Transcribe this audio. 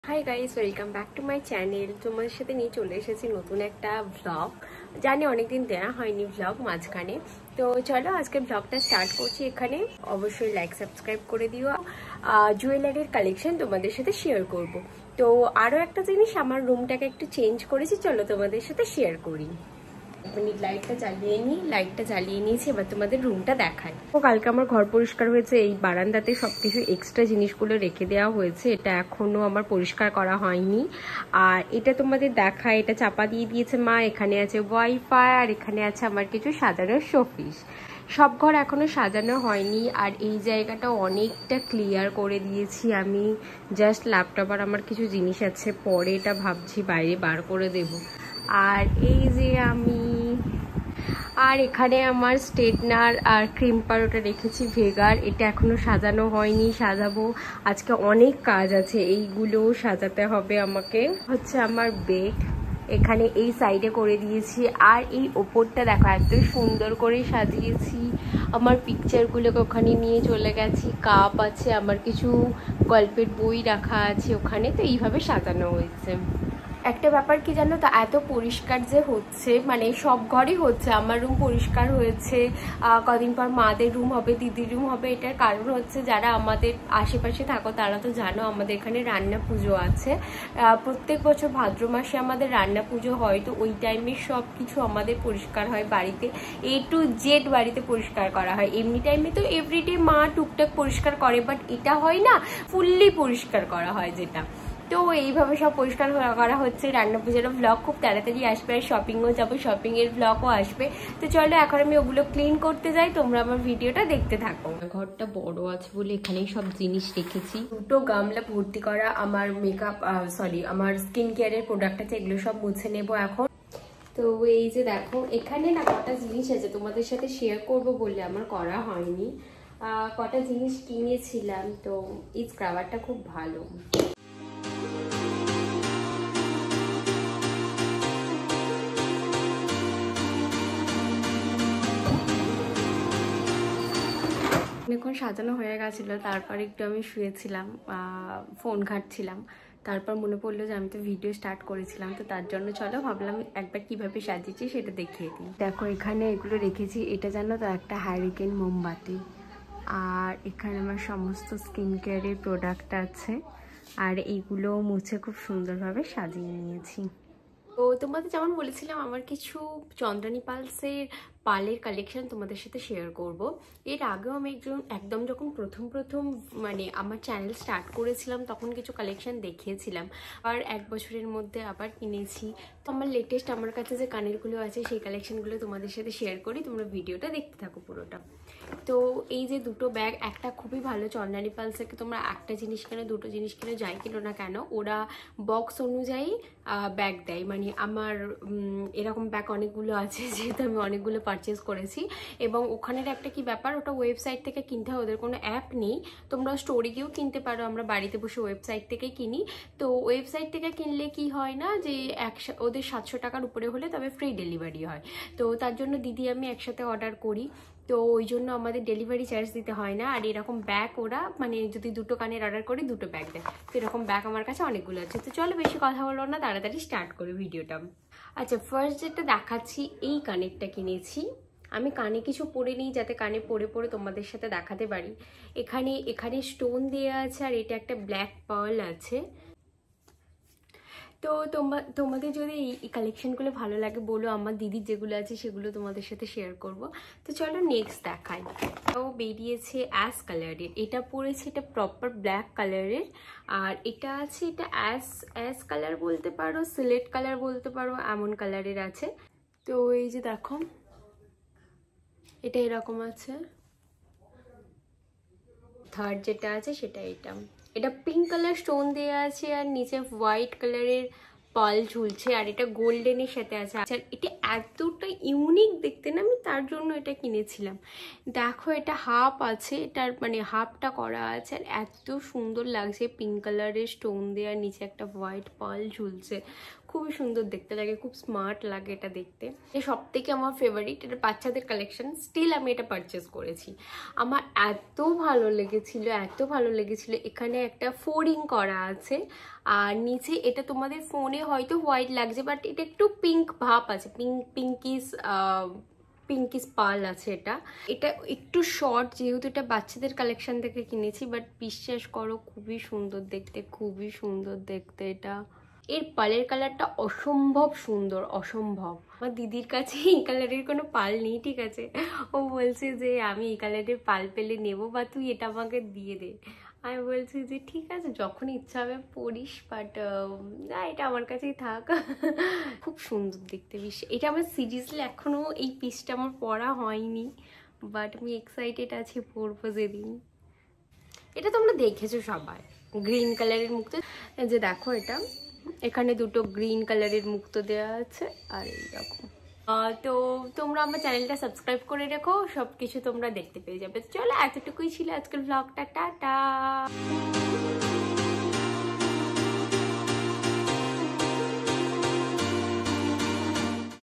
Hi guys, welcome back to my channel. তোমাদের সাথে নিয়ে চলে এসেছি নতুন একটা ভ্লগ। জানি অনেকদিন দেওয়া হয়নি ভ্লগ মাঝখানে, তো চলো আজকে ভ্লগটা স্টার্ট করছি। এখানে অবশ্যই লাইক সাবস্ক্রাইব করে দিও। জুয়েলারির কালেকশন তোমাদের সাথে শেয়ার করব। তো আরও একটা জিনিস, আমার রুমটাকে একটু চেঞ্জ করেছি, চলো তোমাদের সাথে শেয়ার করি। লাইটটা জ্বালিয়ে নিয়েছি, এবার তোমাদের রুমটা দেখাই। তো কালকে আমার ঘর পরিষ্কার হয়েছে, এই বারান্দাতে সবকিছু এক্সট্রা জিনিসগুলো রেখে দেওয়া হয়েছে, এটা এখনো আমার পরিষ্কার করা হয়নি। আর এটা তোমাদের দেখায়, এটা চাপা দিয়ে দিয়েছে মা। এখানে আছে ওয়াইফাই, আর এখানে আছে আমার কিছু সাজানোর শোপিস। সব ঘর এখনো সাজানো হয়নি, আর এই জায়গাটা অনেকটা ক্লিয়ার করে দিয়েছি আমি। জাস্ট ল্যাপটপ আর আমার কিছু জিনিস আছে, পরে এটা ভাবছি বাইরে বার করে দেব। আর এই যে আর এখানে আমার স্ট্রেটনার আর ক্রিম্পার ওটা রেখেছি ভেগার, এটা এখনো সাজানো হয়নি, সাজাবো। আজকে অনেক কাজ আছে, এইগুলো সাজাতে হবে আমাকে। হচ্ছে আমার বেড, এখানে এই সাইডে করে দিয়েছি। আর এই ওপরটা দেখো এত সুন্দর করে সাজিয়েছি। আমার পিকচারগুলোকে ওখানে নিয়ে চলে গেছি। কাপ আছে, আমার কিছু গল্পের বই রাখা আছে ওখানে, তো এইভাবে সাজানো হয়েছে। একটা ব্যাপার কি জানো তো, এত পরিষ্কার যে হচ্ছে, মানে সব ঘরই হচ্ছে। আমার রুম পরিষ্কার হয়েছে, কদিন পর মাদের রুম হবে, দিদির রুম হবে। এটার কারণ হচ্ছে, যারা আমাদের আশেপাশে থাকো তারা তো জানো আমাদের এখানে রান্না পুজো আছে। প্রত্যেক বছর ভাদ্র মাসে আমাদের রান্না পুজো হয়, তো ওই টাইমে সব কিছু আমাদের পরিষ্কার হয় বাড়িতে, A to Z বাড়িতে পরিষ্কার করা হয়। এমনি টাইমে তো এভরিডে মা টুকটাক পরিষ্কার করে, বাট এটা হয় না, ফুললি পরিষ্কার করা হয় যেটা। তো এইভাবে সব পরিষ্কার করা হচ্ছে। রান্না পুজোর ব্লগ খুব তাড়াতাড়ি আসবে, আর শপিংও যাবো, শপিংয়ের ব্লগও আসবে। তো চলো এখন আমি ওগুলো ক্লিন করতে যাই, তোমরা আমার ভিডিওটা দেখতে থাকো। ঘরটা বড় আছে বলে এখানেই সব জিনিস রেখেছি। দুটো গামলা ভর্তি করা আমার মেকআপ, আমার স্কিন কেয়ারের প্রোডাক্ট আছে, এগুলো সব মুছে নেবো এখন। তো এই যে দেখো, এখানে না কটা জিনিস আছে তোমাদের সাথে শেয়ার করব বলে আমার করা হয়নি। কটা জিনিস কিনেছিলাম, তো এই স্ক্রাবারটা খুব ভালো। অনেকক্ষণ সাজানো হয়ে গেছিলো, তারপর একটু আমি শুয়েছিলাম, ফোন ঘাঁটছিলাম। তারপর মনে পড়লো যে আমি তো ভিডিও স্টার্ট করেছিলাম, তো তার জন্য চলো ভাবলাম একবার কিভাবে সাজিয়েছি সেটা দেখিয়ে দিই। দেখো এখানে এগুলো রেখেছি, এটা জানো তো একটা হ্যারিকেন মোমবাতি। আর এখানে আমার সমস্ত স্কিন কেয়ারের প্রোডাক্ট আছে, আর এইগুলো মুছে খুব সুন্দরভাবে সাজিয়ে নিয়েছি। তো তোমাদের যেমন বলেছিলাম, আমার কিছু চন্দ্রানী পালসের পালের কালেকশন তোমাদের সাথে শেয়ার করব। এর আগেও আমি একদম যখন প্রথম মানে আমার চ্যানেল স্টার্ট করেছিলাম, তখন কিছু কালেকশন দেখিয়েছিলাম। আর এক বছরের মধ্যে আবার কিনেছি। তো আমার লেটেস্ট আমার কাছে যে কানেরগুলো আছে, সেই কালেকশনগুলো তোমাদের সাথে শেয়ার করি, তোমরা ভিডিওটা দেখতে থাকো পুরোটা। তো এই যে দুটো ব্যাগ, একটা খুবই ভালো চন্দ্রানী পালসেরকে, তোমরা একটা জিনিস কেনো, দুটো জিনিস কেনো, যাই কেনো না কেন, ওরা বক্স অনুযায়ী ব্যাগ দেয়। মানে আমার এরকম ব্যাগ অনেকগুলো আছে, যেহেতু আমি অনেকগুলো পারচেস করেছি। এবং ওখানের একটা কি ব্যাপার, ওটা ওয়েবসাইট থেকে কিনতে হয়, ওদের কোনো অ্যাপ নেই। তোমরা স্টোরে গিয়েও কিনতে পারো, আমরা বাড়িতে বসে ওয়েবসাইট থেকে কিনি। তো ওয়েবসাইট থেকে কিনলে কি হয় না, যে ওদের 700 টাকার উপরে হলে তবে ফ্রি ডেলিভারি হয়। তো তার জন্য দিদি আমি একসাথে অর্ডার করি, তো ওই জন্য আমাদের ডেলিভারি চার্জ দিতে হয় না। আর এরকম ব্যাগ ওরা, মানে যদি দুটো কানের অর্ডার করি দুটো ব্যাগ দেয়। তো এরকম ব্যাগ আমার কাছে অনেকগুলো আছে। তো চলো বেশি কথা বলো না, তাড়াতাড়ি স্টার্ট করি ভিডিওটা। আচ্ছা, ফার্স্ট যেটা দেখাচ্ছি, এই কানেরটা কিনেছি আমি। কানে কিছু পরে নিই, যাতে কানে পরে পরে তোমাদের সাথে দেখাতে পারি। এখানে স্টোন দেওয়া আছে, আর এটা একটা ব্ল্যাক পার্ল আছে। তো তোমাদের যদি এই কালেকশনগুলো ভালো লাগে বলো, আমার দিদির যেগুলো আছে সেগুলো তোমাদের সাথে শেয়ার করব। তো চলো নেক্সট দেখাই। ও বেরিয়েছে অ্যাশ কালারের, এটা পরেছে, এটা প্রপার ব্ল্যাক কালারের। আর এটা আছে, এটা অ্যাশ কালার বলতে পারো, সিলেট কালার বলতে পারো, এমন কালারের আছে। তো এই যে দেখো, এটা এরকম আছে। থার্ড যেটা আছে সেটা এটা পিঙ্ক কালার স্টোন দেওয়া আছে, আর নিচে হোয়াইট কালারের পাল ঝুলছে, আর এটা গোল্ডেনের সাথে আছে। আচ্ছা, এটা এতটা ইউনিক দেখতে না, আমি তার জন্য এটা কিনেছিলাম। দেখো এটা হাফ আছে, এটার মানে হাফটা করা আছে, আর এত সুন্দর লাগছে, পিঙ্ক কালারের স্টোন দেওয়ার, নিচে একটা হোয়াইট পাল ঝুলছে, খুবই সুন্দর দেখতে লাগে, খুব স্মার্ট লাগে এটা দেখতে। এটা সব থেকে আমার ফেভারিট, এটা বাচ্চাদের কালেকশন, স্টিল আমি এটা পারচেস করেছি। আমার এত ভালো লেগেছিল, এত ভালো লেগেছিল। এখানে একটা ফোল্ডিং করা আছে আর নিচে এটা তোমাদের ফোনে হয়তো হোয়াইট লাগছে, বাট এটা একটু পিঙ্ক ভাব আছে, পিঙ্কিস পাল আছে। এটা এটা একটু শর্ট, যেহেতু এটা বাচ্চাদের কালেকশন থেকে কিনেছি, বাট বিশ্বাস করো খুবই সুন্দর দেখতে, খুবই সুন্দর দেখতে। এটা এর পালের কালারটা অসম্ভব সুন্দর, অসম্ভব। আমার দিদির কাছে এই কালারের কোনো পাল নেই, ঠিক আছে, ও বলছে যে আমি এই কালারের পাল পেলে নেবো, বা তুই এটা আমাকে দিয়ে দে। আমি বলছি যে ঠিক আছে, যখন ইচ্ছা হবে পড়িস, বাট না, এটা আমার কাছেই থাক। খুব সুন্দর দেখতে এটা আমার সিরিয়াসলি এখনো এই পিসটা আমার পরা হয়নি, বাট আমি এক্সাইটেড আছি পরবো যেদিন। এটা তোমরা দেখেছো সবাই, গ্রিন কালারের মুক্তো। এই যে দেখো, এটা এখানে দুটো গ্রিন কালারের মুক্তো দেওয়া আছে আর এইরকম। তো তোমরা আমার চ্যানেলটা সাবস্ক্রাইব করে রেখো, সবকিছু তোমরা দেখতে পেয়ে যাবে। চলো, এতটুকুই ছিল আজকের ব্লগটা। টাটা।